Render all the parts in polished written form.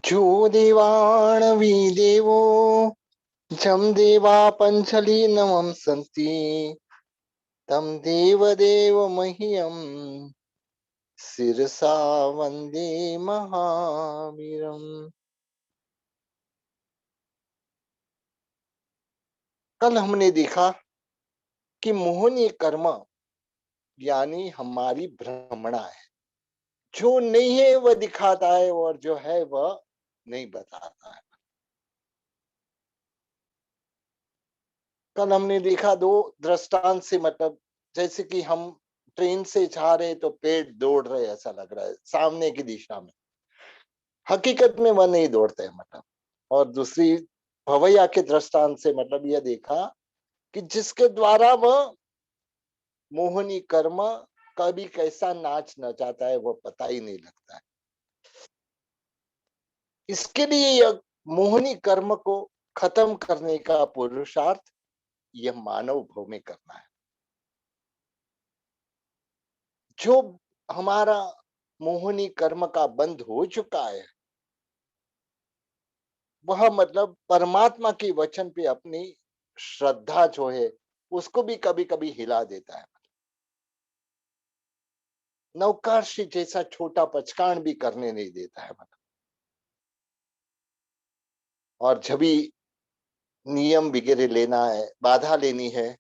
जो देवाणवी देवो जम देवा पंचलीनमं सन्ति तम देवदेव मह्यम शिरसा वंदे महावीरम। कल हमने देखा कि मोहनी कर्म यानी हमारी भ्रमणा है। जो नहीं है वह दिखाता है और जो है वह नहीं बताता है। कल हमने देखा दो दृष्टांत से, मतलब जैसे कि हम ट्रेन से जा रहे तो पेड़ दौड़ रहे ऐसा लग रहा है सामने की दिशा में, हकीकत में वह नहीं दौड़ते हैं मतलब। और दूसरी भवैया के दृष्टांत से मतलब यह देखा कि जिसके द्वारा वह मोहनी कर्म कभी कैसा नाच नचाता है वह पता ही नहीं लगता है। इसके लिए यह मोहनी कर्म को खत्म करने का पुरुषार्थ यह मानव भव में करना है। जो हमारा मोहनी कर्म का बंध हो चुका है वह मतलब परमात्मा के वचन पे अपनी श्रद्धा जो है उसको भी कभी कभी हिला देता है। नवकाशी जैसा छोटा पचकान भी करने नहीं देता है मतलब। और जब भी नियम वगैरह लेना है, बाधा लेनी है,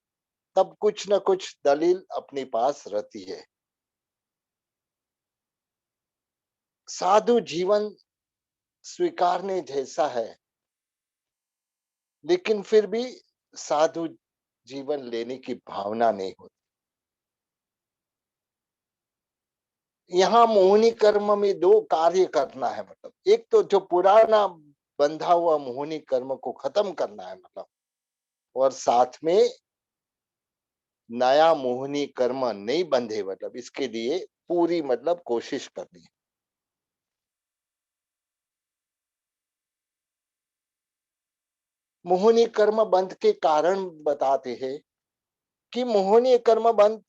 तब कुछ न कुछ दलील अपने पास रहती है। साधु जीवन स्वीकारने जैसा है, लेकिन फिर भी साधु जीवन लेने की भावना नहीं होती। यहाँ मोहिनी कर्म में दो कार्य करना है मतलब, एक तो जो पुराना बंधा हुआ मोहिनी कर्म को खत्म करना है मतलब, और साथ में नया मोहिनी कर्म नहीं बंधे मतलब इसके लिए पूरी मतलब कोशिश करनी है। मोहिनी कर्म बंध के कारण बताते हैं कि मोहिनी कर्म बंध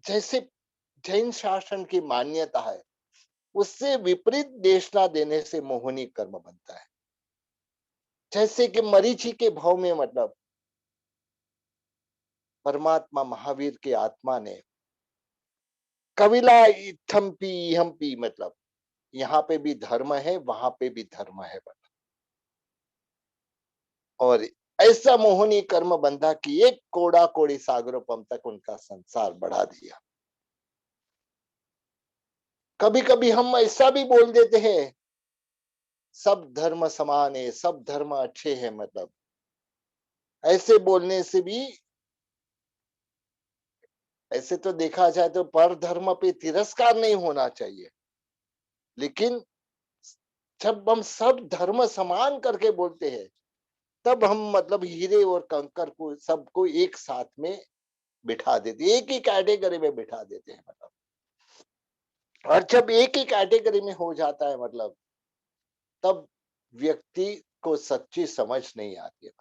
जैसे जैन शासन की मान्यता है उससे विपरीत देशना देने से मोहिनी कर्म बनता है। जैसे कि मरीचि के भाव में मतलब परमात्मा महावीर की आत्मा ने कविला इथम्पी इहम्पी मतलब यहाँ पे भी धर्म है वहां पे भी धर्म है मतलब। और ऐसा मोहनी कर्म बंधा कि एक कोड़ा कोड़ी सागरोपम तक उनका संसार बढ़ा दिया। कभी कभी हम ऐसा भी बोल देते हैं सब धर्म समान है, सब धर्म अच्छे हैं मतलब। ऐसे बोलने से भी, ऐसे तो देखा जाए तो पर धर्म पे तिरस्कार नहीं होना चाहिए, लेकिन जब हम सब धर्म समान करके बोलते हैं तब हम मतलब हीरे और कंकर को सबको एक साथ में बिठा देते, एक ही कैटेगरी में बिठा देते हैं मतलब। और जब एक ही कैटेगरी में हो जाता है मतलब तब व्यक्ति को सच्ची समझ नहीं आती है।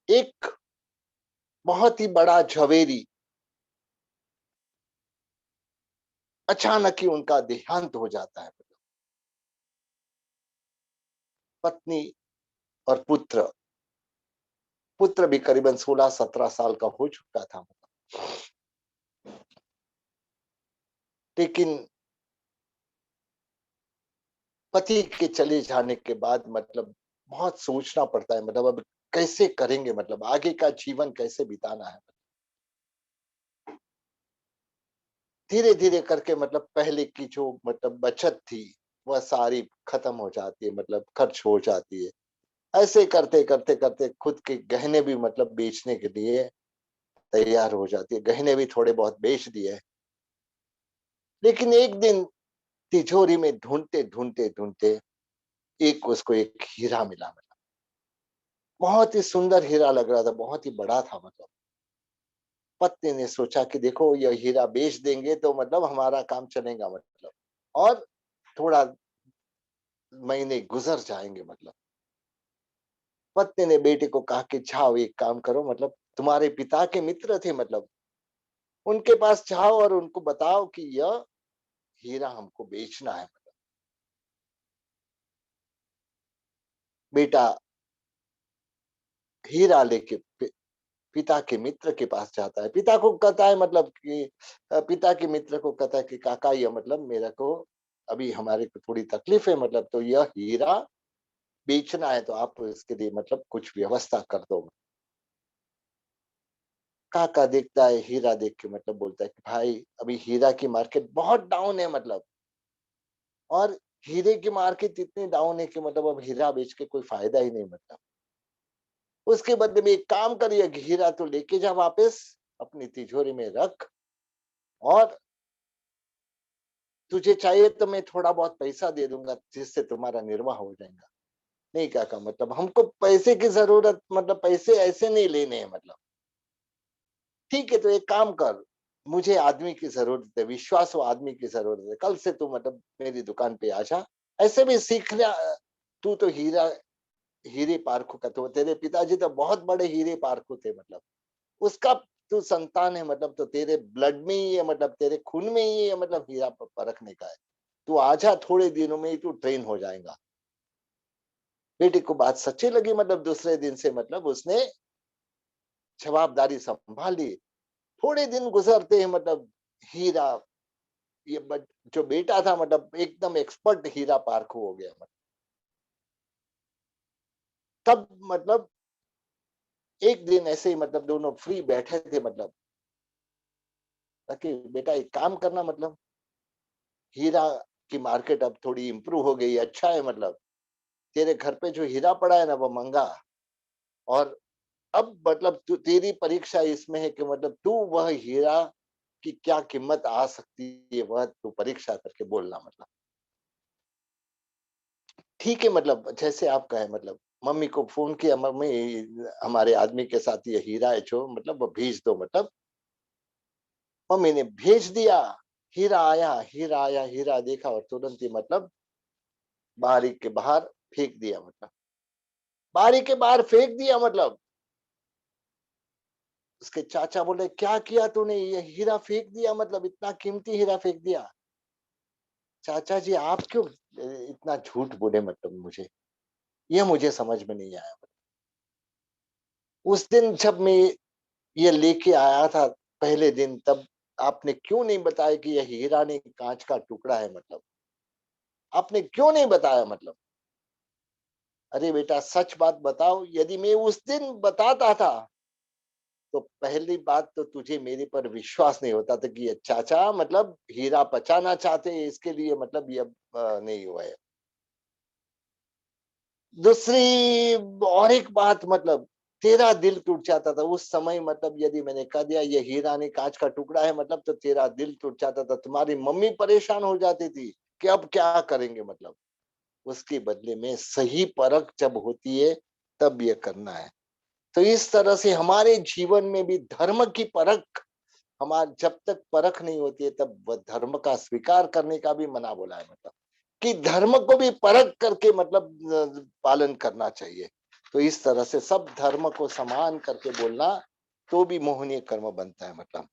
एक बहुत ही बड़ा झवेरी अचानक ही उनका देहांत हो जाता है मतलब। पत्नी और पुत्र, पुत्र भी करीबन 16-17 साल का हो चुका था मतलब। लेकिन पति के चले जाने के बाद मतलब बहुत सोचना पड़ता है मतलब अब कैसे करेंगे, मतलब आगे का जीवन कैसे बिताना है। धीरे धीरे करके मतलब पहले की जो मतलब बचत थी वह सारी खत्म हो जाती है, मतलब खर्च हो जाती है। ऐसे करते करते करते खुद के गहने भी मतलब बेचने के लिए तैयार हो जाती है, गहने भी थोड़े बहुत बेच दिए। लेकिन एक दिन तिजोरी में ढूंढते ढूंढते ढूंढते एक उसको एक हीरा मिला मतलब। बहुत ही सुंदर हीरा लग रहा था, बहुत ही बड़ा था मतलब। पत्नी ने सोचा कि देखो यह हीरा बेच देंगे तो मतलब हमारा काम चलेगा मतलब, और थोड़ा महीने गुजर जाएंगे मतलब। पत्नी ने बेटे को कहा कि जाओ एक काम करो, मतलब तुम्हारे पिता के मित्र थे मतलब, उनके पास जाओ और उनको बताओ कि यह हीरा हमको बेचना है। मतलब बेटा हीरा लेके पिता के मित्र के पास जाता है। पिता को कहता है मतलब कि पिता के मित्र को कहता है कि काका ये मतलब मेरे को अभी हमारे को थोड़ी तकलीफ है, मतलब तो यह हीरा बेचना है, तो आप इसके लिए मतलब कुछ व्यवस्था कर दो। काका देखता है हीरा देख के मतलब बोलता है कि भाई अभी हीरा की मार्केट बहुत डाउन है, मतलब और हीरे की मार्केट इतनी डाउन है कि मतलब अब हीरा बेच के कोई फायदा ही नहीं। मतलब उसके बदले में एक काम करिए, हीरा तो लेके जा वापस अपनी तिजोरी में रख, और तुझे चाहिए तो मैं थोड़ा बहुत पैसा दे दूंगा जिससे तुम्हारा निर्वाह हो जाएगा। नहीं काका, मतलब हमको पैसे की जरूरत, मतलब पैसे ऐसे नहीं लेने हैं। मतलब ठीक है, तो एक काम कर, मुझे आदमी की जरूरत है, विश्वास आदमी की जरूरत है, कल से तू मतलब मेरी दुकान पे आ जा। ऐसे भी सीखना। तू तो हीरे पारखू का, तो तेरे पिताजी तो बहुत बड़े हीरे पारखू थे। मतलब उसका तू संतान है, मतलब तो तेरे ब्लड में ही है, मतलब तेरे खून में ही है, मतलब हीरा परखने का है। तू आजा, थोड़े दिनों में ही तू ट्रेन हो जाएगा। बेटे को बात सच्ची लगी, मतलब दूसरे दिन से मतलब उसने जवाबदारी संभाल ली। थोड़े दिन गुजरते हैं, मतलब हीरा, ये जो बेटा था मतलब एकदम एक्सपर्ट हीरा पारखू हो गया। मतलब तब मतलब एक दिन ऐसे ही मतलब दोनों फ्री बैठे थे, मतलब ताकि बेटा एक काम करना, मतलब हीरा की मार्केट अब थोड़ी इम्प्रूव हो गई, अच्छा है, मतलब तेरे घर पे जो हीरा पड़ा है ना वो महंगा, और अब मतलब तू, तेरी परीक्षा इसमें है कि मतलब तू वह हीरा की क्या कीमत आ सकती है वह तू परीक्षा करके बोलना। मतलब ठीक है, मतलब जैसे आप कहे, मतलब मम्मी को फोन किया, मम्मी हमारे आदमी के साथ ये हीरा है जो मतलब वो भेज दो। मतलब मम्मी ने भेज दिया। हीरा आया, हीरा आया, हीरा देखा और तुरंत ही मतलब बारी के बाहर फेंक दिया। मतलब बारी के बाहर फेंक दिया। मतलब उसके चाचा बोले क्या किया तूने, ये हीरा फेंक दिया, मतलब इतना कीमती हीरा फेंक दिया। चाचा जी आप क्यों इतना झूठ बोले, मतलब मुझे ये मुझे समझ में नहीं आया। उस दिन जब मैं ये लेके आया था पहले दिन, तब आपने क्यों नहीं बताया कि यह हीरा नहीं कांच का टुकड़ा है। मतलब आपने क्यों नहीं बताया। मतलब अरे बेटा सच बात बताओ, यदि मैं उस दिन बताता था तो पहली बात तो तुझे मेरे पर विश्वास नहीं होता था कि ये चाचा मतलब हीरा बचाना चाहते हैं, इसके लिए मतलब ये नहीं हुआ है। दूसरी और एक बात, मतलब तेरा दिल टूट जाता था उस समय। मतलब यदि मैंने कह दिया ये हीरा नहीं कांच का टुकड़ा है, मतलब तो तेरा दिल टूट जाता था, तुम्हारी मम्मी परेशान हो जाती थी कि अब क्या करेंगे। मतलब उसके बदले में सही परख जब होती है तब ये करना है। तो इस तरह से हमारे जीवन में भी धर्म की परख, हमारे जब तक परख नहीं होती है तब वह धर्म का स्वीकार करने का भी मना बोला है। मतलब कि धर्म को भी परख करके मतलब पालन करना चाहिए। तो इस तरह से सब धर्म को समान करके बोलना तो भी मोहनीय कर्म बनता है। मतलब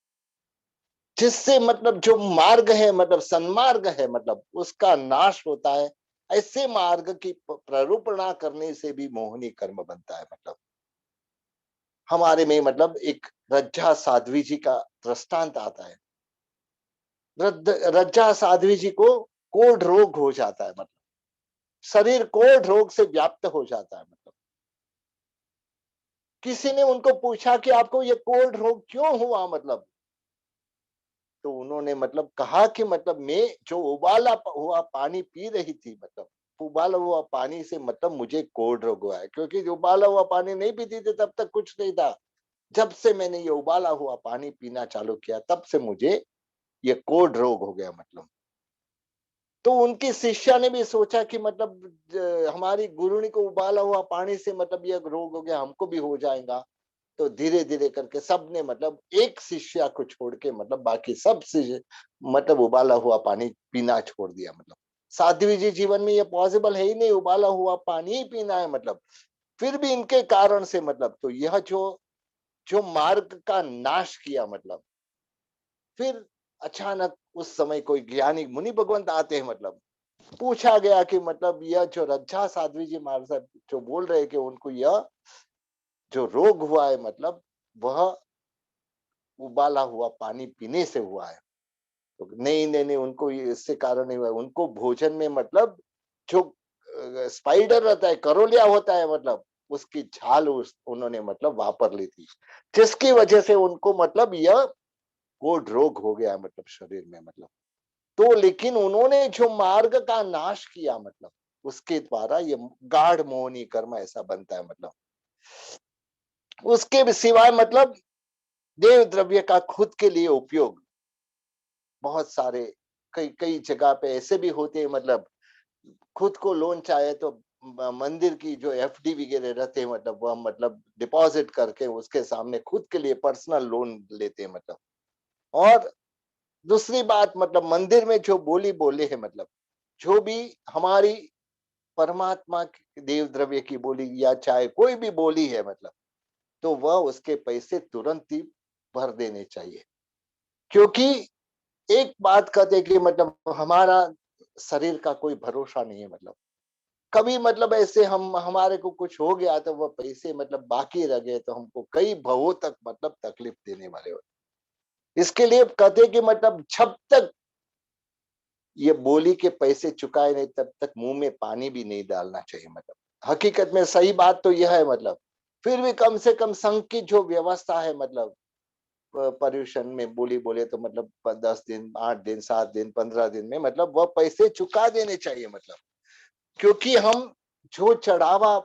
जिससे मतलब जो मार्ग है, मतलब सन्मार्ग है, मतलब उसका नाश होता है। ऐसे मार्ग की प्ररूपणा करने से भी मोहनीय कर्म बनता है। मतलब हमारे में मतलब एक रज्जा साध्वी जी का दृष्टांत आता है। रज्जा साध्वी जी को कोढ़ रोग हो जाता है। मतलब शरीर कोढ़ रोग से व्याप्त हो जाता है। मतलब किसी ने उनको पूछा कि आपको ये कोढ़ रोग क्यों हुआ। मतलब तो उन्होंने मतलब कहा कि मतलब मैं जो उबाला हुआ पानी पी रही थी, मतलब उबाला हुआ पानी से मतलब मुझे कोढ़ रोग हुआ है, क्योंकि जो उबाला हुआ पानी नहीं पीती थी तब तक कुछ नहीं था। जब से मैंने ये उबाला हुआ पानी पीना चालू किया तब से मुझे ये कोढ़ रोग हो गया। मतलब तो उनकी शिष्या ने भी सोचा कि मतलब हमारी गुरुनी को उबाला हुआ पानी से मतलब ये रोग हो गया, हमको भी हो जाएगा। तो धीरे धीरे करके सब ने मतलब एक शिष्या को छोड़ के मतलब बाकी सब शिष्य मतलब उबाला हुआ पानी पीना छोड़ दिया। मतलब साध्वी जी जीवन में ये पॉसिबल है ही नहीं, उबाला हुआ पानी ही पीना है। मतलब फिर भी इनके कारण से मतलब तो यह जो जो मार्ग का नाश किया, मतलब फिर अचानक उस समय कोई ज्ञानी मुनि भगवंत आते हैं, मतलब पूछा गया कि मतलब यह जो रज्जा साध्वी जी महाराज साहब जो बोल रहे हैं कि उनको यह जो रोग हुआ है, मतलब वह उबाला हुआ पानी पीने से हुआ है। तो नहीं नहीं नहीं, उनको इससे कारण नहीं हुआ, उनको भोजन में मतलब जो स्पाइडर रहता है, करोलिया होता है, मतलब उसकी झाल उन्होंने मतलब वापर ली थी, जिसकी वजह से उनको मतलब यह कोढ़ रोग हो गया, मतलब शरीर में, मतलब तो लेकिन उन्होंने जो मार्ग का नाश किया, मतलब उसके द्वारा ये गाढ़ मोहनी कर्म ऐसा बनता है, मतलब उसके भी सिवाय मतलब देव द्रव्य का खुद के लिए उपयोग बहुत सारे कई कई जगह पे ऐसे भी होते हैं, मतलब खुद को लोन चाहे तो मंदिर की जो एफडी वगैरह रहते हैं, मतलब वह मतलब डिपॉजिट करके उसके सामने खुद के लिए पर्सनल लोन लेते हैं, मतलब और दूसरी बात मतलब मंदिर में जो बोली बोले है, मतलब जो भी हमारी परमात्मा देव द्रव्य की बोली या चाहे कोई भी बोली है, मतलब तो वह उसके पैसे तुरंत ही भर देने चाहिए, क्योंकि एक बात कहते कि मतलब हमारा शरीर का कोई भरोसा नहीं है, मतलब कभी मतलब ऐसे हम हमारे को कुछ हो गया तो वह पैसे मतलब बाकी रह गए तो हमको कई भवों तक मतलब तकलीफ देने वाले होते। इसके लिए कहते कि मतलब जब तक ये बोली के पैसे चुकाए नहीं तब तक मुंह में पानी भी नहीं डालना चाहिए, मतलब हकीकत में सही बात तो यह है, मतलब फिर भी कम से कम संघ की जो व्यवस्था है, मतलब पर्यूषण में बोली बोले तो मतलब 10 दिन 8 दिन 7 दिन 15 दिन में मतलब वह पैसे चुका देने चाहिए, मतलब क्योंकि हम जो चढ़ावा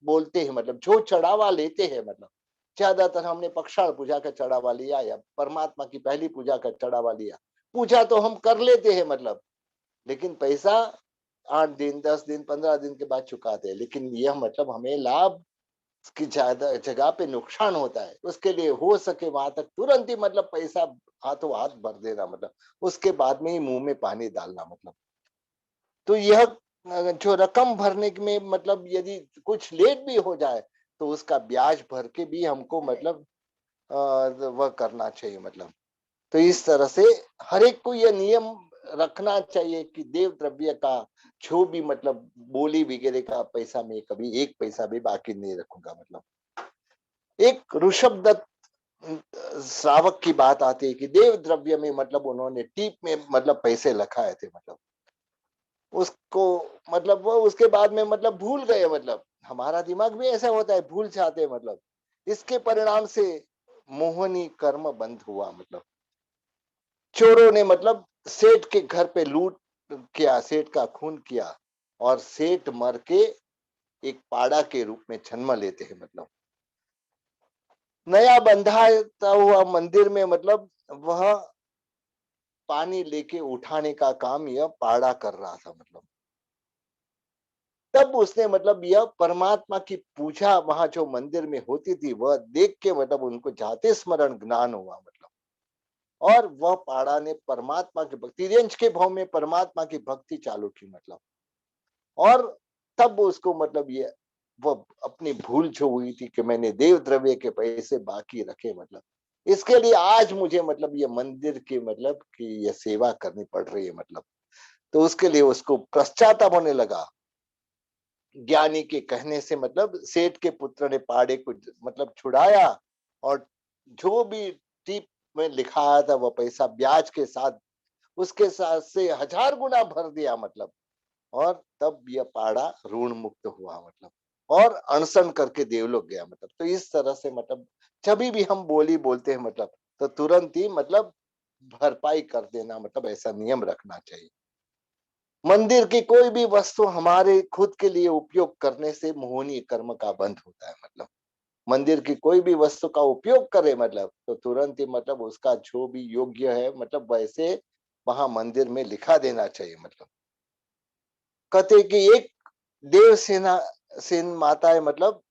बोलते हैं, मतलब जो चढ़ावा लेते हैं, मतलब ज्यादातर हमने पक्षाल पूजा का चढ़ावा लिया या परमात्मा की पहली पूजा का चढ़ावा लिया, पूजा तो हम कर लेते हैं, मतलब लेकिन पैसा 8 दिन 10 दिन 15 दिन के बाद चुकाते हैं, लेकिन यह मतलब हमें लाभ की ज्यादा जगह पे नुकसान होता है, उसके लिए हो सके वहां तक तुरंत ही मतलब पैसा हाथों हाथ भर देना, मतलब उसके बाद में ही मुंह में पानी डालना, मतलब तो यह जो रकम भरने में मतलब यदि कुछ लेट भी हो जाए तो उसका ब्याज भर के भी हमको मतलब वह करना चाहिए, मतलब तो इस तरह से हर एक को यह नियम रखना चाहिए कि देव द्रव्य का जो भी मतलब बोली वगैरह का पैसा में कभी एक पैसा भी बाकी नहीं रखूंगा, मतलब एक ऋषभ दत्त श्रावक की बात आती है कि देव द्रव्य में मतलब उन्होंने टीप में मतलब पैसे रखाए थे, मतलब उसको मतलब वो उसके बाद में मतलब भूल गए, मतलब हमारा दिमाग भी ऐसा होता है, भूल जाते हैं, मतलब इसके परिणाम से मोहनी कर्म बंद हुआ, मतलब चोरों ने मतलब सेठ के घर पे लूट किया, सेठ का खून किया और सेठ मर के एक पाड़ा के रूप में जन्म लेते हैं, मतलब नया बंधाता हुआ मंदिर में मतलब वह पानी लेके उठाने का काम यह पाड़ा कर रहा था, मतलब तब उसने मतलब यह परमात्मा की पूजा वहां जो मंदिर में होती थी वह देख के मतलब उनको जाते स्मरण ज्ञान हुआ, मतलब और वह पाड़ा ने परमात्मा की भक्ति तिर्यंच के भाव में परमात्मा की भक्ति चालू की, मतलब और तब उसको मतलब ये वो अपनी भूल जो हुई थी कि मैंने देव द्रव्य के पैसे बाकी रखे, मतलब इसके लिए आज मुझे मतलब ये मंदिर की मतलब की ये सेवा करनी पड़ रही है, मतलब तो उसके लिए उसको पश्चाताप होने लगा। ज्ञानी के कहने से मतलब सेठ के पुत्र ने पाड़े को मतलब छुड़ाया और जो भी टीप में लिखा था वह पैसा ब्याज के साथ उसके साथ से 1000 गुना भर दिया, मतलब और तब यह पाड़ा ऋण मुक्त हुआ, मतलब और अनशन करके देवलोक गया, मतलब तो इस तरह से मतलब जब भी हम बोली बोलते हैं, मतलब तो तुरंत ही मतलब भरपाई कर देना, मतलब ऐसा नियम रखना चाहिए। मंदिर की कोई भी वस्तु हमारे खुद के लिए उपयोग करने से मोहनी कर्म का बंध होता है, मतलब मंदिर की कोई भी वस्तु का उपयोग करे मतलब तो तुरंत ही मतलब उसका जो भी योग्य है मतलब वैसे वहां मंदिर में लिखा देना चाहिए, मतलब कहते कि एक देव सेना सेन माता है, मतलब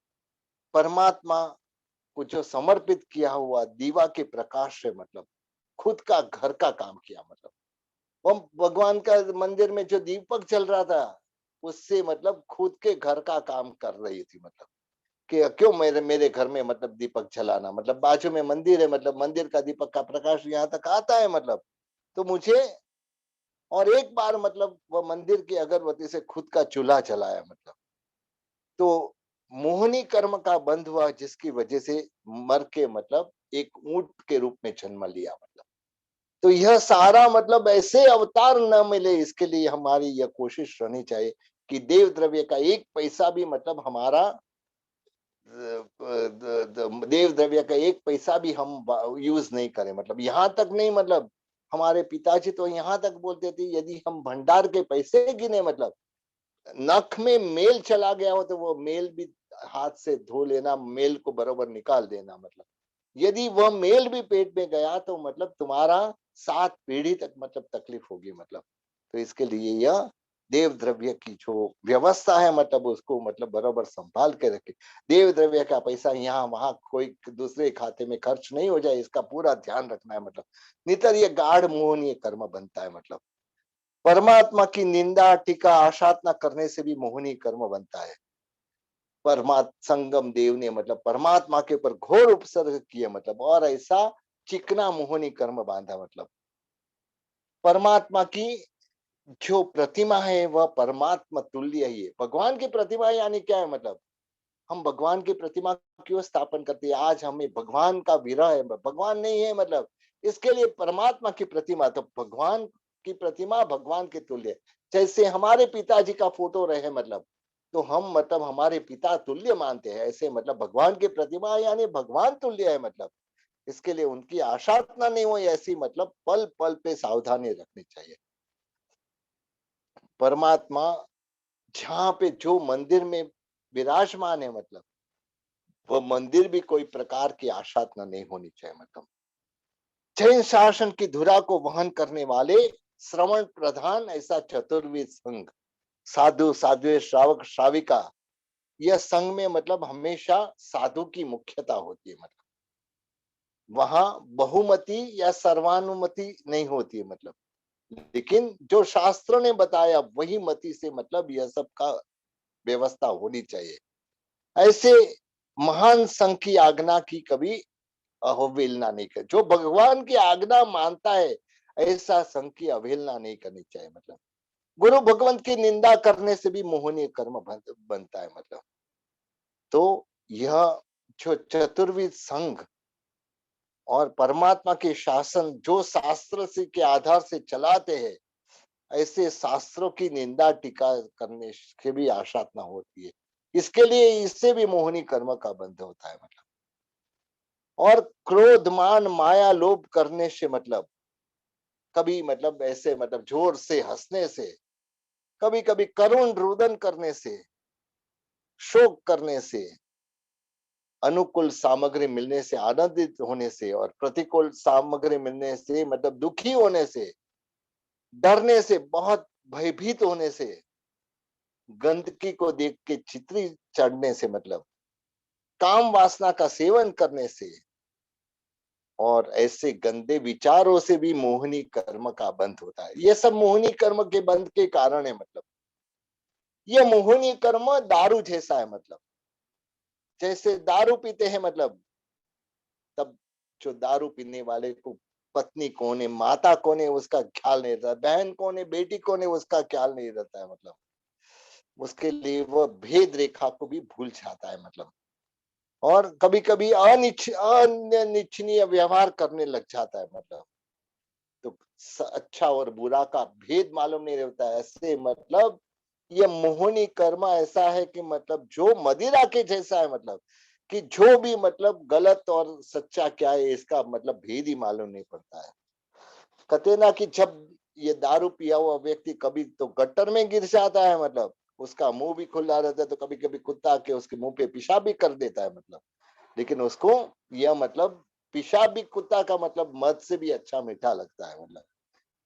परमात्मा को जो समर्पित किया हुआ दीवा के प्रकाश से मतलब खुद का घर का काम किया, मतलब वो भगवान का मंदिर में जो दीपक चल रहा था उससे मतलब खुद के घर का काम कर रही थी, मतलब कि क्यों मेरे मेरे घर में मतलब दीपक जलाना, मतलब बाजू में मंदिर है, मतलब मंदिर का दीपक का प्रकाश यहाँ तक आता है, मतलब तो मुझे और एक बार मतलब वह मंदिर की अगरबत्ती से खुद का चूल्हा जलाया, मतलब तो मोहनी कर्म का बंध हुआ, जिसकी वजह से मर के मतलब एक ऊंट के रूप में जन्म लिया, मतलब तो यह सारा मतलब ऐसे अवतार न मिले, इसके लिए हमारी यह कोशिश रहनी चाहिए कि देव द्रव्य का एक पैसा भी मतलब हमारा देव द्रव्य का एक पैसा भी हम यूज नहीं करें। मतलब यहाँ तक नहीं, मतलब हमारे पिताजी तो यहाँ तक बोलते थे, यदि हम भंडार के पैसे गिने, मतलब नख में मेल चला गया हो तो वो मेल भी हाथ से धो लेना, मेल को बरोबर निकाल देना। मतलब यदि वह मेल भी पेट में गया तो मतलब तुम्हारा 7 पीढ़ी तक मतलब तकलीफ होगी। मतलब तो इसके लिए यह देव द्रव्य की जो व्यवस्था है, मतलब उसको मतलब बराबर संभाल के रखे। देव द्रव्य का पैसा यहाँ वहां कोई दूसरे खाते में खर्च नहीं हो जाए, इसका पूरा ध्यान रखना है। मतलब नितर ये गाढ़ मोहनीय कर्म बनता है। मतलब परमात्मा की निंदा टीका आशातना करने से भी मोहनी कर्म बनता है। परमात्मा संगम देव ने मतलब परमात्मा के ऊपर घोर उपसर्ग किए, मतलब और ऐसा चिकना मोहनी कर्म बांधा। मतलब परमात्मा की जो प्रतिमा है वह परमात्मा तुल्य ही है। भगवान की प्रतिमा यानी क्या है? मतलब हम भगवान की प्रतिमा क्यों स्थापन करते हैं? आज हमें भगवान का विरह है, भगवान नहीं है, मतलब इसके लिए परमात्मा की प्रतिमा। तो भगवान की प्रतिमा भगवान के तुल्य, जैसे हमारे पिताजी का फोटो रहे, मतलब तो हम मतलब हमारे पिता तुल्य मानते हैं, ऐसे मतलब भगवान की प्रतिमा यानी भगवान तुल्य है। मतलब इसके लिए उनकी आशातना नहीं हो, ऐसी मतलब पल पल पे सावधानी रखनी चाहिए। परमात्मा जहाँ पे जो मंदिर में विराजमान है, मतलब वह मंदिर भी कोई प्रकार की आशातना नहीं होनी चाहिए। मतलब जैन शासन की धुरा को वहन करने वाले श्रवण प्रधान ऐसा चतुर्विद संघ, साधु साध्वी श्रावक श्राविका, यह संघ में मतलब हमेशा साधु की मुख्यता होती है। मतलब वहां बहुमति या सर्वानुमति नहीं होती है। मतलब लेकिन जो शास्त्र ने बताया वही मति से मतलब यह सब का व्यवस्था होनी चाहिए। ऐसे महान संघ की आज्ञा की कभी अवहेलना नहीं कर, जो भगवान की आज्ञा मानता है ऐसा संघ की अवहेलना नहीं करनी चाहिए। मतलब गुरु भगवंत की निंदा करने से भी मोहनीय कर्म बनता है। मतलब तो यह जो चतुर्विद संघ और परमात्मा के शासन जो शास्त्र से के आधार से चलाते हैं, ऐसे शास्त्रों की निंदा टीका करने से भी आशातना होती है। इसके लिए इससे भी मोहनी कर्म का बंध होता है। मतलब और क्रोध मान माया लोभ करने से, मतलब कभी मतलब ऐसे मतलब जोर से हंसने से, कभी कभी करुण रुदन करने से, शोक करने से, अनुकूल सामग्री मिलने से आनंदित होने से और प्रतिकूल सामग्री मिलने से मतलब दुखी होने से, डरने से, बहुत भयभीत होने से, गंदगी को देख के चितरी चढ़ने से, मतलब काम वासना का सेवन करने से और ऐसे गंदे विचारों से भी मोहनी कर्म का बंध होता है। ये सब मोहनी कर्म के बंध के कारण है। मतलब ये मोहनी कर्म दारू जैसा है। मतलब जैसे दारू पीते हैं, मतलब तब जो दारू पीने वाले को पत्नी कौन है, माता कौन है, उसका ख्याल नहीं रहता, बहन कौन है, बेटी कौन है, उसका ख्याल नहीं रहता है। मतलब उसके लिए वह भेद रेखा को भी भूल जाता है। मतलब और कभी कभी अनिच्छनीय व्यवहार करने लग जाता है। मतलब तो अच्छा और बुरा का भेद मालूम नहीं रहता है। ऐसे मतलब ये मोहनी कर्म ऐसा है कि मतलब जो मदिरा के जैसा है। मतलब कि जो भी मतलब गलत और सच्चा क्या है इसका मतलब भेद ही मालूम नहीं पड़ता है। कहते ना कि जब ये दारू पिया हुआ व्यक्ति कभी तो गट्टर में गिर जाता है, मतलब उसका मुंह भी खुला रहता है, तो कभी कभी कुत्ता के उसके मुंह पे पेशाब भी कर देता है। मतलब लेकिन उसको यह मतलब पेशाब भी कुत्ता का मतलब मद से भी अच्छा मीठा लगता है। मतलब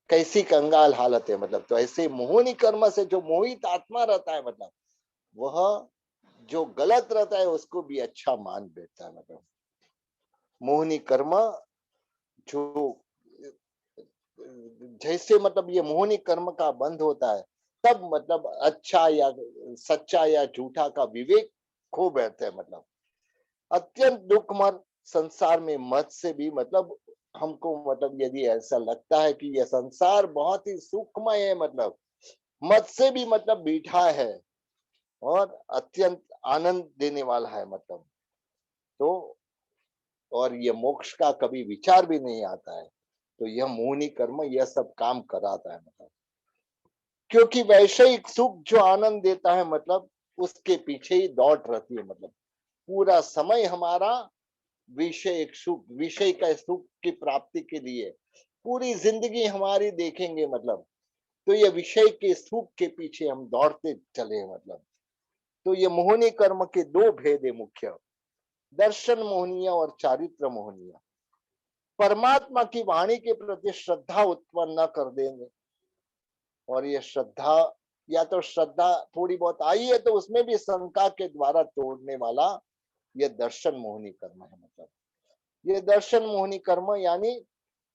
कैसी कंगाल हालत है। मतलब तो ऐसे मोहनी कर्म से जो मोहित आत्मा रहता है, मतलब वह जो गलत रहता है उसको भी अच्छा मान बैठता है। मतलब मोहनी कर्म जो जैसे मतलब ये मोहनी कर्म का बंध होता है, तब मतलब अच्छा या सच्चा या झूठा का विवेक खो बैठते हैं। मतलब अत्यंत दुखमय संसार में मत से भी मतलब हमको मतलब यदि ऐसा लगता है कि यह संसार बहुत ही सुखमय है, मतलब मत से भी मतलब मीठा है और अत्यंत आनंद देने वाला है, मतलब तो और ये मोक्ष का कभी विचार भी नहीं आता है, तो यह मोहिनी कर्म यह सब काम कराता है, मतलब क्योंकि वैषयिक सुख जो आनंद देता है, मतलब उसके पीछे ही दौड़ रहती है, मतलब पूरा समय हमारा विषय सुख, विषय का सुख की प्राप्ति के लिए पूरी जिंदगी हमारी देखेंगे, मतलब तो ये विषय के सुख के पीछे हम दौड़ते चले, मतलब तो ये मोहिनी कर्म के दो भेद है मुख्य, दर्शन मोहनीय और चारित्र मोहनीय। परमात्मा की वाणी के प्रति श्रद्धा उत्पन्न न कर देंगे, और ये श्रद्धा या तो श्रद्धा थोड़ी बहुत आई है तो उसमें भी शंका के द्वारा तोड़ने वाला ये दर्शन मोहनी कर्म है, मतलब ये दर्शन मोहनी कर्म यानी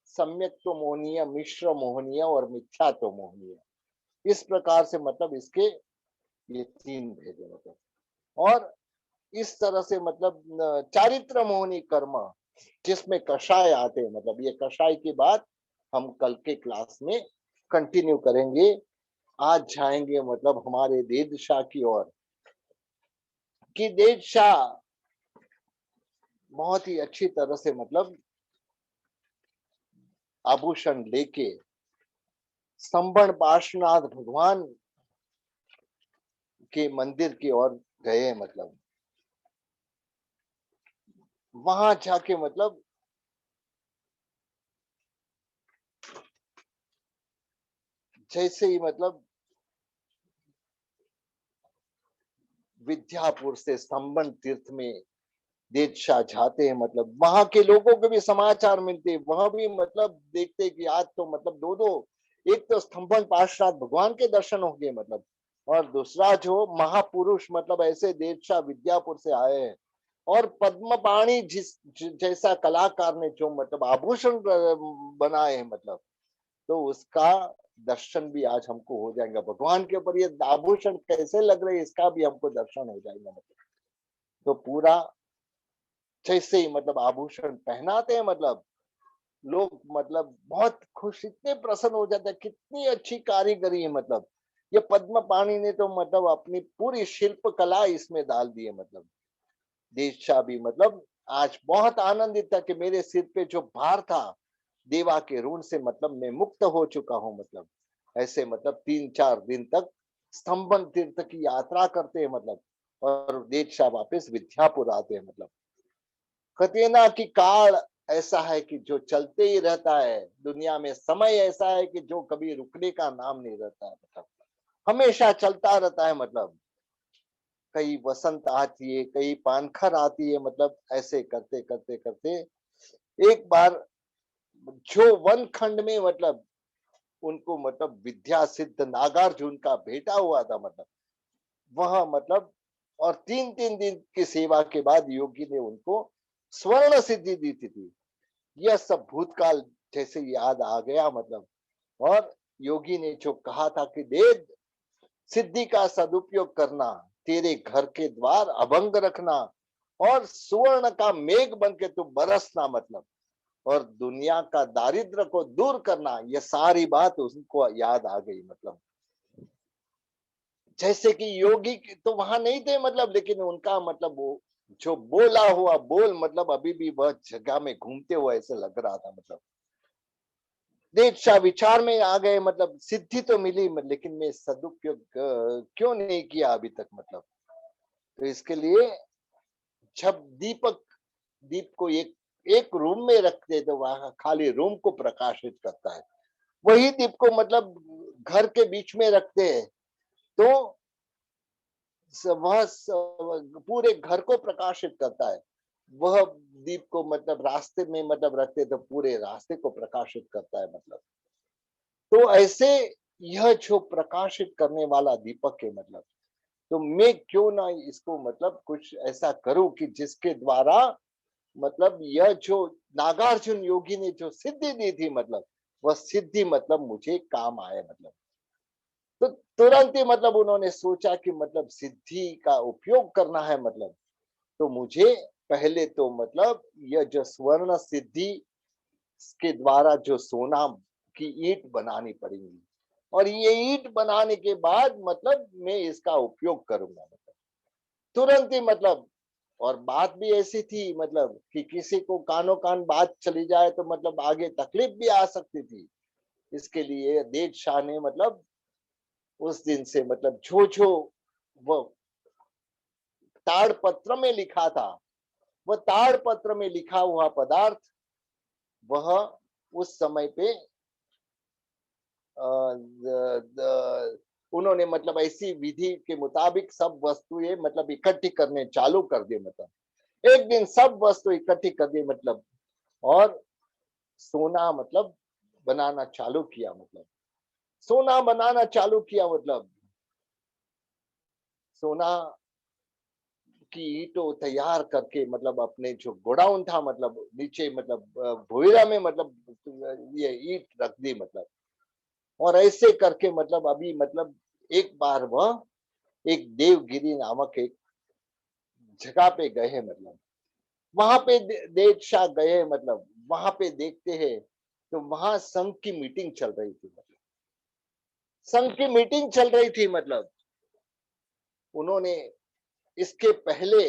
सम्यक तो मोहनीय, मिश्र मोहनीय और मिथ्या तो मोहनीय, इस प्रकार से मतलब इसके ये तीन भेद है, मतलब और इस तरह से मतलब चारित्र मोहनी कर्म जिसमें कषाय आते हैं, मतलब ये कषाय की बात हम कल के क्लास में कंटिन्यू करेंगे। आज जाएंगे मतलब हमारे देद शाह की ओर, कि देद शाह बहुत ही अच्छी तरह से मतलब आभूषण लेके संबण पार्श्वनाथ भगवान के मंदिर की ओर गए, मतलब वहां जाके मतलब जैसे ही मतलब विद्यापुर से संबण तीर्थ में देद शाह जाते हैं, मतलब वहां के लोगों को भी समाचार मिलते हैं, वहां भी मतलब देखते हैं कि आज तो मतलब दो दो, एक तो स्तंभन पार्श्वनाथ भगवान के दर्शन हो गए, मतलब और दूसरा जो महापुरुष मतलब ऐसे देद शाह विद्यापुर से आए हैं, और पद्म पाणी जैसा कलाकार ने जो मतलब आभूषण बनाए हैं, मतलब तो उसका दर्शन भी आज हमको हो जाएगा, भगवान के ऊपर ये आभूषण कैसे लग रहे हैं इसका भी हमको दर्शन हो जाएगा, मतलब तो पूरा जैसे ही मतलब आभूषण पहनाते हैं, मतलब लोग मतलब बहुत खुश, इतने प्रसन्न हो जाते हैं, कितनी अच्छी कारीगरी है, मतलब ये पद्म पाणी ने तो मतलब अपनी पूरी शिल्प कला इसमें डाल दी है, मतलब देशा भी मतलब आज बहुत आनंदित था कि मेरे सिर पे जो भार था देवा के ऋण से मतलब मैं मुक्त हो चुका हूँ, मतलब ऐसे मतलब 3-4 दिन तक स्तंभन तीर्थ की यात्रा करते हैं, मतलब और देशा वापस विद्यापुर आते हैं, मतलब कतेना की काल ऐसा है कि जो चलते ही रहता है, दुनिया में समय ऐसा है कि जो कभी रुकने का नाम नहीं रहता है, मतलब हमेशा चलता रहता है, मतलब कई वसंत आती है, कई पानखर आती है, मतलब ऐसे करते करते करते एक बार जो वन खंड में मतलब उनको मतलब विद्या सिद्ध नागार्जुन का बेटा हुआ था, मतलब वह मतलब और 3-3 दिन की सेवा के बाद योगी ने उनको स्वर्ण सिद्धि दी थी। यह सब भूतकाल जैसे याद आ गया, मतलब और योगी ने जो कहा था कि देव सिद्धि का सदुपयोग करना, तेरे घर के द्वार अभंग रखना और सुवर्ण का मेघ बन के तू बरसना, मतलब और दुनिया का दारिद्र को दूर करना, ये सारी बात उसको याद आ गई, मतलब जैसे कि योगी तो वहां नहीं थे, मतलब लेकिन उनका मतलब वो जो बोला हुआ बोल मतलब अभी भी वह जगह में घूमते हुए ऐसे लग रहा था, मतलब देव विचार में आ गए, मतलब सिद्धि तो मिली लेकिन मैं सदुपयोग क्यों नहीं किया अभी तक, मतलब तो इसके लिए जब दीप को एक एक रूम में रखते तो वहां खाली रूम को प्रकाशित करता है, वही दीप को मतलब घर के बीच में रखते हैं तो वह पूरे घर को प्रकाशित करता है, वह दीप को मतलब रास्ते में मतलब रखते तो पूरे रास्ते को प्रकाशित करता है, मतलब तो ऐसे यह जो प्रकाशित करने वाला दीपक है, मतलब तो मैं क्यों ना इसको मतलब कुछ ऐसा करूं कि जिसके द्वारा मतलब यह जो नागार्जुन योगी ने जो सिद्धि दी थी, मतलब वह सिद्धि मतलब मुझे काम आए, मतलब तो तुरंत ही मतलब उन्होंने सोचा कि मतलब सिद्धि का उपयोग करना है, मतलब तो मुझे पहले तो मतलब यह जो स्वर्ण सिद्धि के द्वारा जो सोना की ईंट बनानी पड़ेगी, और ये ईंट बनाने के बाद मतलब मैं इसका उपयोग करूंगा, मतलब तुरंत ही मतलब। और बात भी ऐसी थी मतलब कि किसी को कानो कान बात चली जाए तो मतलब आगे तकलीफ भी आ सकती थी। इसके लिए देव शाह ने मतलब उस दिन से मतलब जो जो वो ताड़पत्र में लिखा था, वह ताड़पत्र में लिखा हुआ पदार्थ वह उस समय पे उन्होंने मतलब ऐसी विधि के मुताबिक सब वस्तुएं मतलब इकट्ठी करने चालू कर दिए, मतलब एक दिन सब वस्तु इकट्ठी कर दी मतलब, और सोना मतलब बनाना चालू किया, मतलब सोना बनाना चालू किया, मतलब सोना की ईंटों तैयार करके मतलब अपने जो गोडाउन था मतलब नीचे मतलब भोईरा में मतलब ये ईंट रख दी, मतलब और ऐसे करके मतलब अभी मतलब एक बार वह एक देवगिरी नामक एक जगह पे गए हैं, मतलब वहां पे देव शाह गए, मतलब वहां पे देखते हैं तो वहां संघ की मीटिंग चल रही थी, मतलब संघ की मीटिंग चल रही थी, मतलब उन्होंने इसके पहले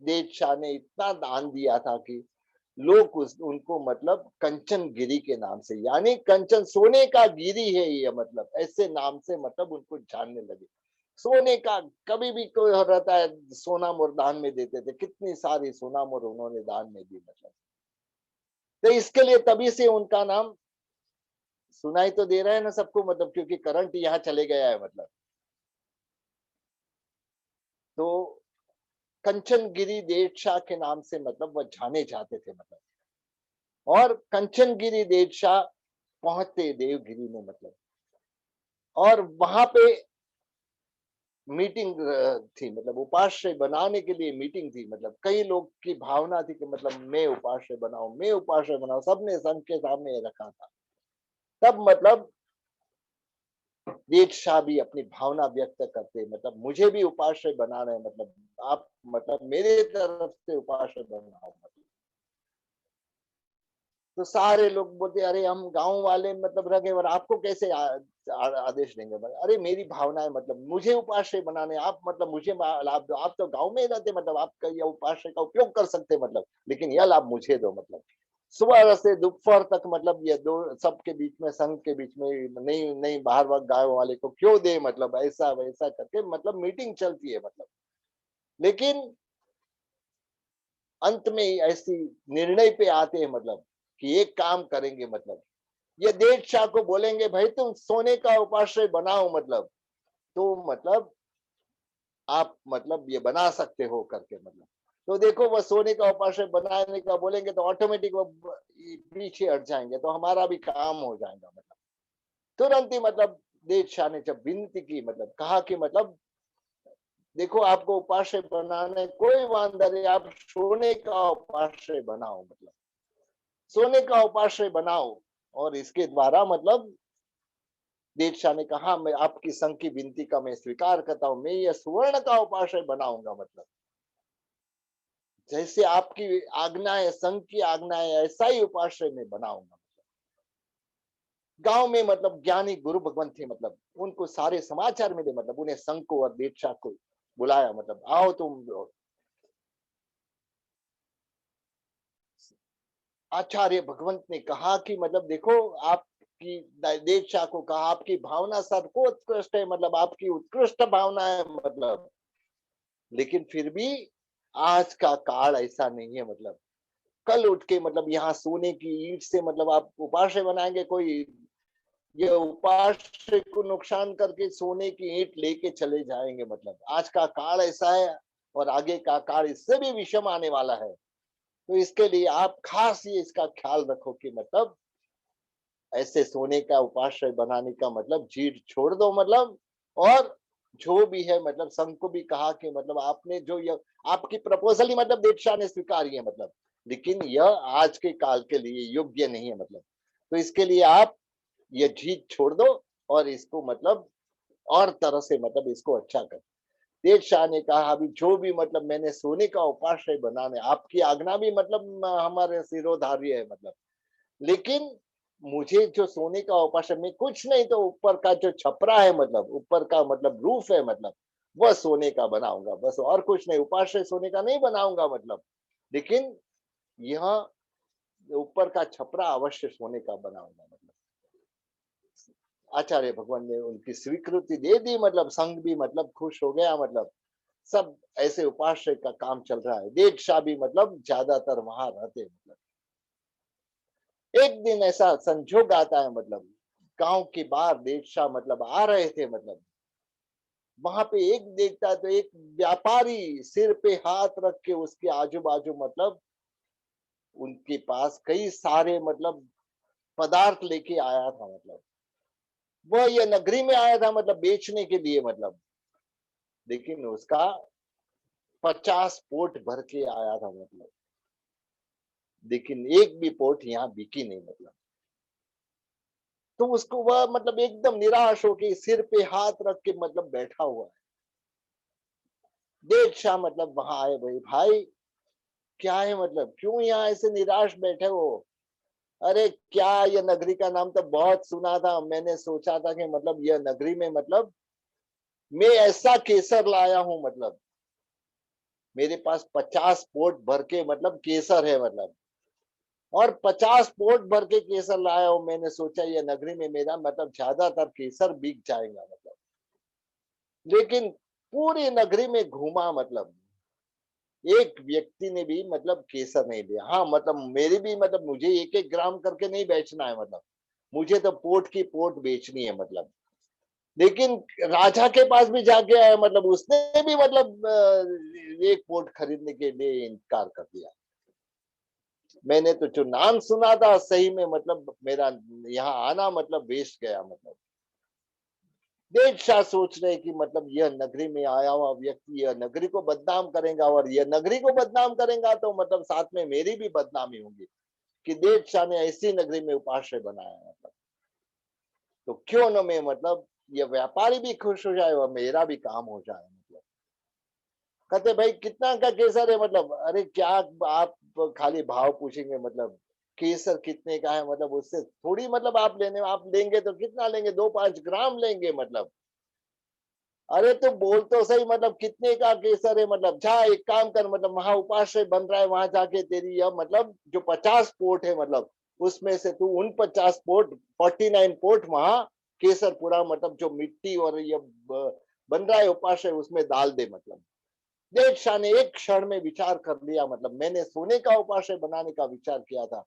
देव शाह ने इतना दान दिया था कि लोग उनको मतलब कंचन गिरी के नाम से, यानी कंचन सोने का गिरी है ये, मतलब ऐसे नाम से मतलब उनको जानने लगे। सोने का कभी भी कोई रहता है सोना मोर दान में देते थे, कितनी सारी सोना मोर उन्होंने दान में दी, मतलब तो इसके लिए तभी से उनका नाम सुनाई तो दे रहा है ना सबको, मतलब क्योंकि करंट यहाँ चले गया है, मतलब तो कंचन गिरी देव शाह के नाम से मतलब वह जाने जाते थे, मतलब और कंचन गिरी देव शाह पहुंचते देवगिरी में, मतलब और वहां पे मीटिंग थी, मतलब उपाश्रय बनाने के लिए मीटिंग थी, मतलब कई लोग की भावना थी कि मतलब मैं उपाश्रय बनाऊं, मैं उपाश्रय बनाऊं, सबने संघ के सामने रखा था। तब मतलब देव शाह भी अपनी भावना व्यक्त करते, मतलब मुझे भी उपाश्रय बनाना है, मतलब आप मतलब मेरे तरफ से उपाश्रय बनाओ, मतलब तो सारे लोग बोलते अरे हम गांव वाले मतलब रखे और आपको कैसे आदेश देंगे, अरे मेरी भावना है, मतलब मुझे उपाश्रय बनाने, आप मतलब मुझे लाभ दो, आप तो गांव में ही रहते, मतलब आपका यह उपाश्रय का उपयोग कर सकते, मतलब लेकिन यह लाभ मुझे दो, मतलब सुबह से दोपहर तक मतलब ये दो सबके बीच में संघ के बीच में नहीं नहीं बाहर वक्त गाँव वाले को क्यों दे, मतलब ऐसा वैसा करके मतलब मीटिंग चलती है, मतलब लेकिन अंत में ऐसी निर्णय पे आते हैं, मतलब कि एक काम करेंगे, मतलब ये देव शाह को बोलेंगे भाई तुम सोने का उपाश्रय बनाओ, मतलब तो मतलब आप मतलब ये बना सकते हो करके, मतलब तो देखो वो सोने का उपाश्रय बनाने का बोलेंगे तो ऑटोमेटिक वो पीछे हट जाएंगे, तो हमारा भी काम हो जाएगा, मतलब तुरंत ही मतलब देव शाह ने जब विनती की, मतलब कहा कि मतलब देखो आपको उपाश्रय बनाने कोई वांदा नहीं, आप सोने का उपाश्रय बनाओ, मतलब सोने का उपाश्रय बनाओ, और इसके द्वारा मतलब देव शाह ने कहा मैं आपकी संघ की विनती का मैं स्वीकार करता हूं, मैं ये सुवर्ण का उपाश्रय बनाऊंगा, मतलब जैसे आपकी आज्ञा है, संघ की आज्ञा है, ऐसा ही उपाश्रय में बनाऊंगा। गांव में मतलब ज्ञानी गुरु भगवंत थे, मतलब उनको सारे समाचार मिले, मतलब उन्हें संघ को और देव शाह को बुलाया, मतलब आओ तुम आचार्य भगवंत ने कहा कि मतलब देखो आपकी देव शाह को कहा आपकी भावना सर्वोत्कृष्ट है, मतलब आपकी उत्कृष्ट भावना है, मतलब लेकिन फिर भी आज का काल ऐसा नहीं है, मतलब कल उठ के मतलब यहाँ सोने की ईंट से मतलब आप उपाश्रय बनाएंगे, कोई ये उपाश्रय को नुकसान करके सोने की ईंट लेके चले जाएंगे, मतलब आज का काल ऐसा है, और आगे का काल इससे भी विषम आने वाला है। तो इसके लिए आप खास ये इसका ख्याल रखो कि मतलब ऐसे सोने का उपाश्रय बनाने का मतलब जीत छोड़ दो, मतलब और जो भी है मतलब संघ को भी कहा कि मतलब आपने जो ये आपकी प्रपोजल ही मतलब दीक्षा ने स्वीकारी है, मतलब लेकिन यह आज के काल के लिए योग्य नहीं है, मतलब तो इसके लिए आप ये जीत छोड़ दो और इसको मतलब और तरह से मतलब इसको अच्छा कर। देव शाह ने कहा अभी जो भी मतलब मैंने सोने का उपाश्रय बनाने आपकी आज्ञा भी मतलब हमारे सिरोधार्य है, मतलब लेकिन मुझे जो सोने का उपाश्रय में कुछ नहीं तो ऊपर का जो छपरा है, मतलब ऊपर का मतलब रूफ है, मतलब वह सोने का बनाऊंगा, बस और कुछ नहीं। उपाश्रय सोने का नहीं बनाऊंगा मतलब, लेकिन यहाँ ऊपर का छपरा अवश्य सोने का बनाऊंगा मतलब। आचार्य भगवान ने उनकी स्वीकृति दे दी, मतलब संघ भी मतलब खुश हो गया, मतलब सब ऐसे उपाश्रय का काम चल रहा है। देव शाह भी मतलब ज्यादातर वहां रहते, मतलब एक दिन ऐसा संजोग आता है, मतलब गांव के बाहर देव शाह मतलब आ रहे थे, मतलब वहां पे एक देखता है तो एक व्यापारी सिर पे हाथ रख के उसके आजू बाजू मतलब उनके पास कई सारे मतलब पदार्थ लेके आया था, मतलब वह ये नगरी में आया था मतलब बेचने के लिए, मतलब लेकिन उसका 50 पोट भर के आया था, मतलब लेकिन एक भी पोट यहाँ बिकी नहीं, मतलब तो उसको वह मतलब एकदम निराश होके सिर पे हाथ रख के मतलब बैठा हुआ है। देर शाह मतलब वहां आए, भाई भाई क्या है, मतलब क्यों यहाँ ऐसे निराश बैठे हो? अरे क्या, यह नगरी का नाम तो बहुत सुना था, मैंने सोचा था कि मतलब यह नगरी में मतलब मैं ऐसा केसर लाया हूँ, मतलब मेरे पास 50 पोट भर के मतलब केसर है, मतलब और 50 पोट भर के केसर लाया हूँ। मैंने सोचा यह नगरी में मेरा मतलब ज्यादातर केसर बिक जाएगा, मतलब लेकिन पूरी नगरी में घूमा, मतलब एक व्यक्ति ने भी मतलब केसर नहीं दिया। हाँ मतलब मेरी भी मतलब मुझे एक एक ग्राम करके नहीं बेचना है, मतलब मुझे तो पोट की पोट बेचनी है, मतलब लेकिन राजा के पास भी जाके आया, मतलब उसने भी मतलब एक पोट खरीदने के लिए इनकार कर दिया। मैंने तो जो नाम सुना था सही में मतलब मेरा यहाँ आना मतलब वेस्ट गया, मतलब देव शाह सोच रहे कि मतलब यह नगरी में आया हुआ व्यक्ति यह नगरी को बदनाम करेगा, और यह नगरी को बदनाम करेगा तो मतलब साथ में मेरी भी बदनामी होगी कि देव शाह ने ऐसी नगरी में उपाश्रय बनाया, मतलब तो क्यों न मैं मतलब ये व्यापारी भी खुश हो जाए और मेरा भी काम हो जाए, मतलब कहते भाई कितना का केसर है, मतलब अरे क्या आप खाली भाव पूछेंगे, मतलब केसर कितने का है, मतलब उससे थोड़ी मतलब आप लेंगे तो कितना लेंगे, 2-5 ग्राम लेंगे, मतलब अरे तो बोल तो सही, मतलब कितने का केसर है, मतलब जा एक काम कर, मतलब वहां उपाश्रय बन रहा है, वहां जाके तेरी यह मतलब जो 50 पोट है, मतलब उसमें से तू उन 50 पोट 49 पोट वहां केसर पूरा मतलब जो मिट्टी और ये बन रहा है उपाश्रय उसमें डाल दे, मतलब देव शाह ने एक क्षण में विचार कर लिया, मतलब मैंने सोने का उपाश्रय बनाने का विचार किया था,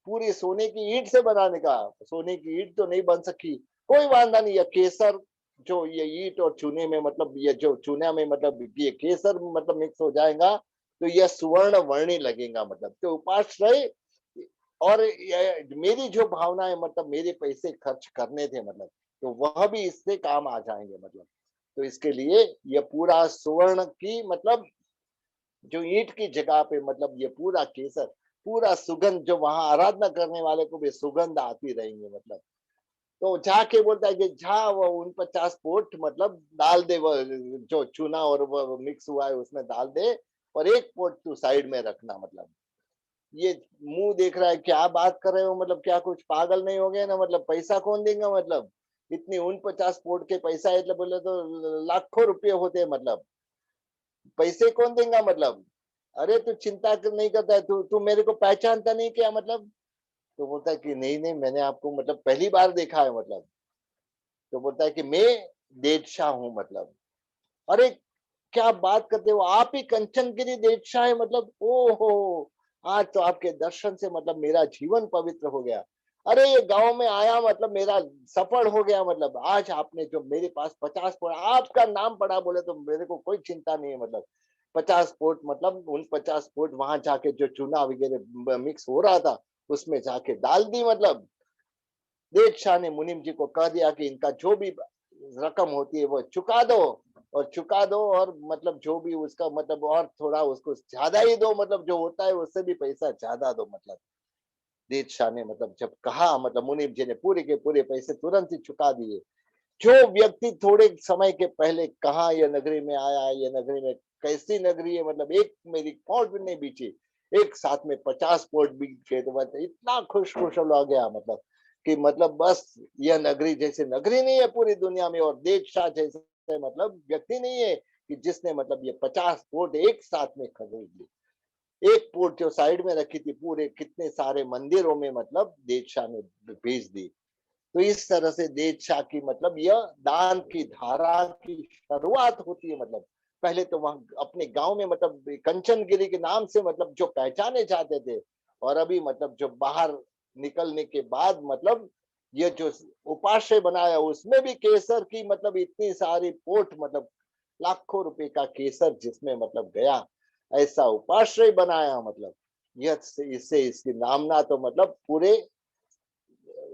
पूरी सोने की ईंट से बनाने का, सोने की ईंट तो नहीं बन सकी, कोई वादा नहीं, यह केसर जो ये ईंट और चूने में मतलब ये जो चूना में मतलब ये केसर मतलब मिक्स हो जाएगा तो यह सुवर्ण वर्णी लगेगा, मतलब तो उपाश्रय और मेरी जो भावना है मतलब मेरे पैसे खर्च करने थे, मतलब तो वह भी इससे काम आ जाएंगे, मतलब तो इसके लिए ये पूरा सुवर्ण की मतलब जो ईंट की जगह पे मतलब ये पूरा केसर पूरा सुगंध जो वहां आराधना करने वाले को भी सुगंध आती रहेंगे, मतलब तो जाके बोलता है कि जा वो उन 50 पोट मतलब डाल दे, वो जो चूना और वो मिक्स हुआ है उसमें डाल दे, और एक पोट तू साइड में रखना, मतलब ये मुंह देख रहा है क्या बात कर रहे हो, मतलब क्या कुछ पागल नहीं हो गए ना, मतलब पैसा कौन देगा, मतलब इतनी उन 50 पोट के पैसा है, मतलब बोले तो लाखों रुपये होते हैं, मतलब पैसे कौन देगा, मतलब अरे तू चिंता नहीं करता है, तू मेरे को पहचानता नहीं क्या, मतलब तो बोलता है कि नहीं नहीं मैंने आपको मतलब पहली बार देखा है, मतलब तो बोलता है कि मैं देवशाह हूँ, मतलब अरे क्या बात करते हो, आप ही कंचनगिरी देवशाह है, मतलब ओहो आज तो आपके दर्शन से मतलब मेरा जीवन पवित्र हो गया। अरे ये गांव में आया मतलब मेरा सफल हो गया, मतलब आज आपने जो मेरे पास 50 पोट आपका नाम पड़ा बोले तो मेरे को कोई चिंता नहीं है, मतलब 50 पोट मतलब उन 50 पोट वहां जाके जो चूना वगैरह मिक्स हो रहा था उसमें जाके डाल दी, मतलब देव शाह ने मुनिम जी को कह दिया कि इनका जो भी रकम होती है वो चुका दो, और चुका दो और मतलब जो भी उसका मतलब और थोड़ा उसको ज्यादा ही दो, मतलब जो होता है उससे भी पैसा ज्यादा दो, मतलब देव शाह ने मतलब जब कहा मतलब मुनिम जी ने पूरे के पूरे पैसे तुरंत ही चुका दिए। जो व्यक्ति थोड़े समय के पहले कहा यह नगरी में आया, यह नगरी में कैसी नगरी है, मतलब एक मेरी पौध भी नहीं बीची, एक साथ में 50 पोर्ट भी गए, तो मतलब इतना खुश खुश हो गया, मतलब कि मतलब बस यह नगरी जैसे नगरी नहीं है पूरी दुनिया में, और देव शाह जैसे मतलब व्यक्ति नहीं है कि जिसने मतलब ये 50 पोर्ट एक साथ में खरीद ली। एक पोर्ट जो साइड में रखी थी पूरे कितने सारे मंदिरों में मतलब देव शाह ने भेज दी। तो इस तरह से देव शाह की मतलब यह दान की धारा की शुरुआत होती है। मतलब पहले तो वहां अपने गांव में मतलब कंचनगिरी के नाम से मतलब जो पहचाने जाते थे, और अभी मतलब जो बाहर निकलने के बाद मतलब ये जो उपाश्रय बनाया उसमें भी केसर की मतलब इतनी सारी पोट, मतलब लाखों रुपए का केसर जिसमें मतलब गया, ऐसा उपाश्रय बनाया। मतलब यह इससे इसकी नामना तो मतलब पूरे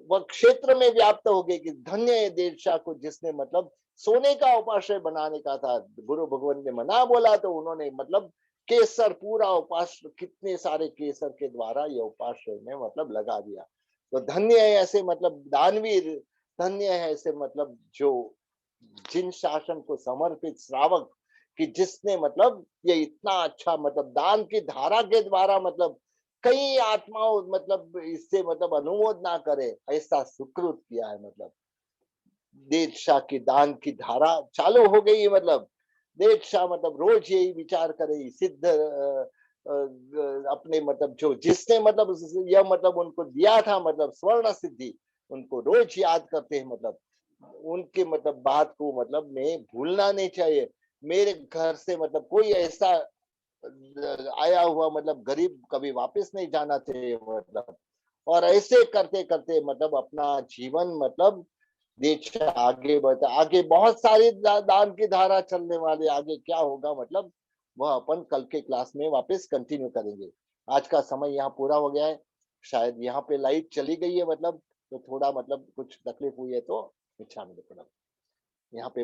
वह क्षेत्र में व्याप्त हो गई कि धन्य है देव शाह को जिसने मतलब सोने का उपाश्रय बनाने का था। गुरु भगवान ने मना बोला तो उन्होंने मतलब केसर पूरा उपाश्रय कितने सारे केसर के द्वारा ये उपाश्रय में मतलब लगा दिया। तो धन्य है ऐसे मतलब दानवीर, धन्य है ऐसे मतलब जो जिन शासन को समर्पित श्रावक कि जिसने मतलब ये इतना अच्छा मतलब दान की धारा के द्वारा मतलब कई आत्माओं मतलब इससे मतलब अनुमोदना करे, ऐसा सुकृत किया है। मतलब देव शाह की दान की धारा चालू हो गई है। मतलब देव शाह मतलब रोज यही विचार करे, सिद्ध अपने मतलब जो जिसने मतलब यह मतलब उनको दिया था मतलब स्वर्ण सिद्धि, उनको रोज याद करते हैं। मतलब उनके मतलब बात को मतलब मैं भूलना नहीं चाहिए। मेरे घर से मतलब कोई ऐसा आया हुआ मतलब गरीब कभी वापस नहीं जाना चाहिए। मतलब और ऐसे करते करते मतलब अपना जीवन मतलब देश आगे बढ़ता, आगे बहुत सारी दान की धारा चलने वाली, आगे क्या होगा मतलब वह अपन कल के क्लास में वापस कंटिन्यू करेंगे। आज का समय यहाँ पूरा हो गया है। शायद यहाँ पे लाइट चली गई है, मतलब तो थोड़ा मतलब कुछ तकलीफ हुई है तो इच्छा में थोड़ा यहाँ पे